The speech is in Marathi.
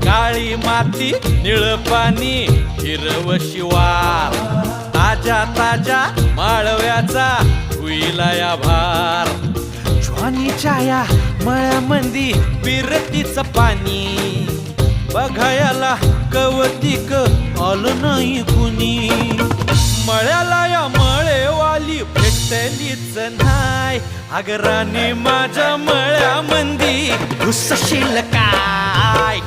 काळी माती निळ पाणी हिरव शिवार ताजा ताजा माळव्याचा हुईला या भार ज्वानीच्या या मळ्यामंदी बिरतीच पाणी बघायला कवतिक आलं नाही कुणी मळ्याला या मळेवाली भेटलीच नाय अगराने माझ्या मळ्यामंदी घुसशील काय